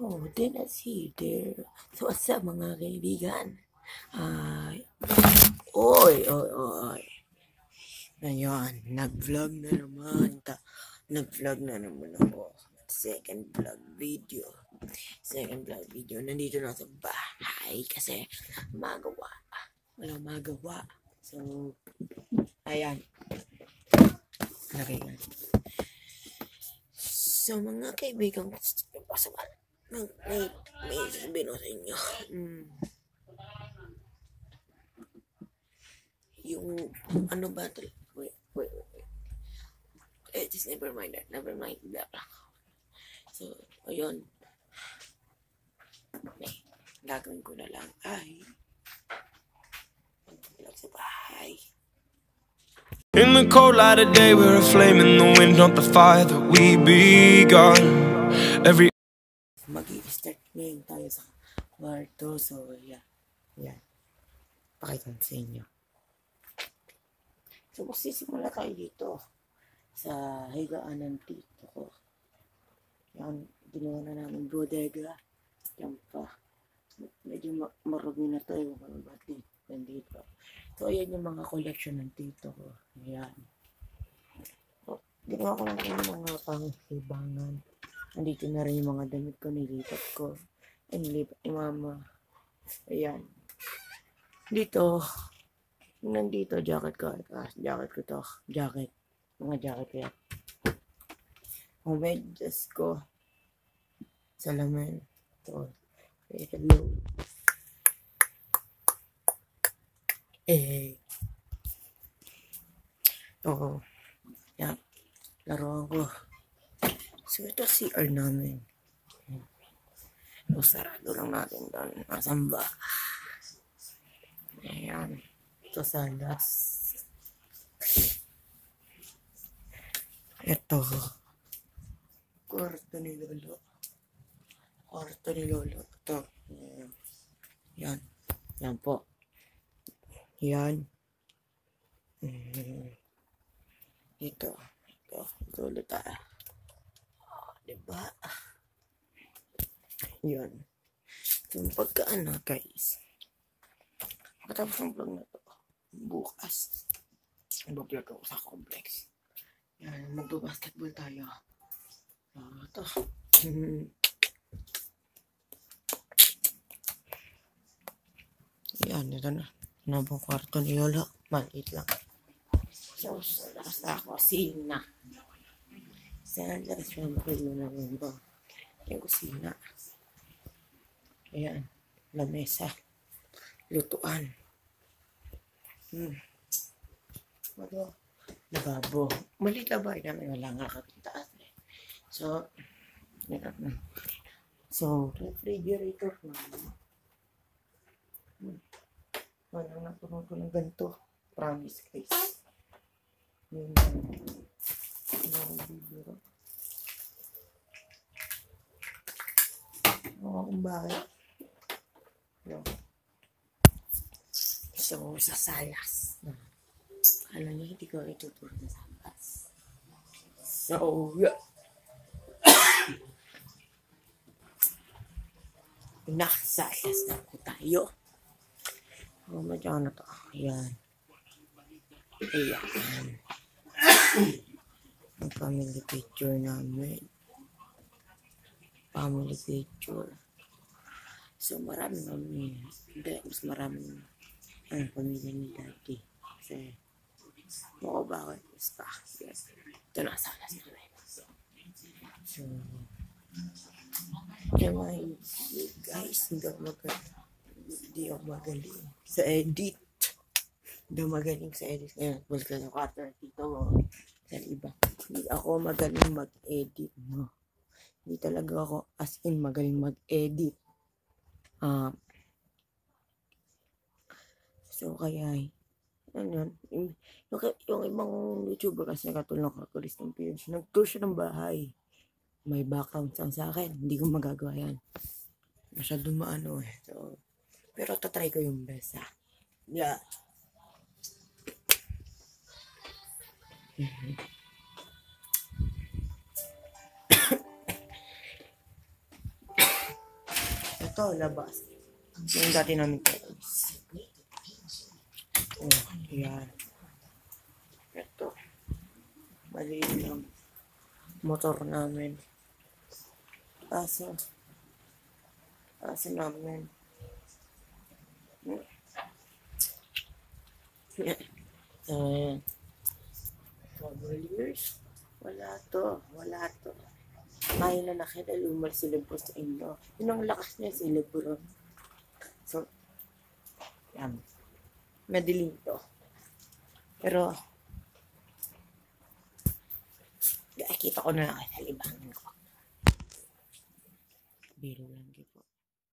Oh, then let's see there. So, what's up mga kaibigan? Ay, oy. Ngayon, nag-vlog na naman. Nag-vlog na naman ako. Second vlog video. Nandito na sa bahay kasi walang magawa. So, ayan. Lagay yan. So, mga kaibigan, may sabihin ko sa inyo. Yung, ano ba ito? Wait. Just never mind that. So, ayun. Gagawin ko na lang ay mag-vlog sa bahay. In the cold light of day, we're a flame in the wind, not the fire that we begun. Mag-i-start ngayon tayo sa kwarto. So, yeah. Pakita sa inyo. So, magsisimula tayo dito sa higaan ng tito ko. Yan, ginawa na namin bodega. Yan pa. Medyo marumi na tayo. Nandito. So, ayan yung mga collection ng tito ko. Ayan. So, ginawa ko lang yung mga pang-hibangan. Nandito na rin yung mga damit ko, nilipat ko. Nilipat ni mama. Ayan. Nandito, jacket ko. Mga jacket ko yan. Medyas ko. Salamin. Ito. Hello. Yan. Laruan ko. So, ito CR namin. So, sarado lang natin doon. Masamba. Ayan. Ito salas. Ito. Kwarto ni Lolo. Ito. Yan. Yan po. Yan. Ito. Lolo tayo. Diba? Yan. Yung pagkaano, guys. Matapos ang vlog na to. Bukas. Mag-vlog ako sa complex. Yan. Magbabasketball tayo. Ito. Yan. Ito na. Ano bang kwarto ni Lolo? Maliit lang. So, sa kusina. Siyempre na naman ba? Yung kusina. Ayan. Lamesa. Lutuan. Lababo. Maliit na bahay namin. Wala nga kakitaas eh. So, refrigerator naman. Wala na puno ko ng ganito. Promise guys. Bibiro. Kung bakit. So, sa salas. Alam niyo, hindi ko ituturo na salas. So, nakasalas na po tayo. Madyan na to. Ayan. Ang family picture namin. So, marami kami. Hindi, mas marami ang pamilya ni Daddy. Kasi, bakit? Basta. Ito na salas namin. So, guys, hindi ako magaling sa edit. Ngayon, balik lang yung kwarto dito sa iba. Hindi ako magaling mag-edit. No? Hindi talaga ako as in magaling mag-edit. So, kaya yung ibang YouTuber kasi katulong ako Christian Page, nag-tour siya ng bahay. May background sound sa akin. Hindi ko magagawa yan. Masyadong maano eh. So, pero tatry ko yung best ha. Yeah. Ito, labas. Yung dati namin toys. Oh, yan. Ito. Maliit lang. Motor namin. Aso namin. So, ayan. Cavaliers. Wala to. May na nakita umalis si Lebron sa inyo. Yun ang lakas niya si Lebron. So, yan. Madilim to. Pero, nakikita ko na lang sa libangan ko. Biro lang.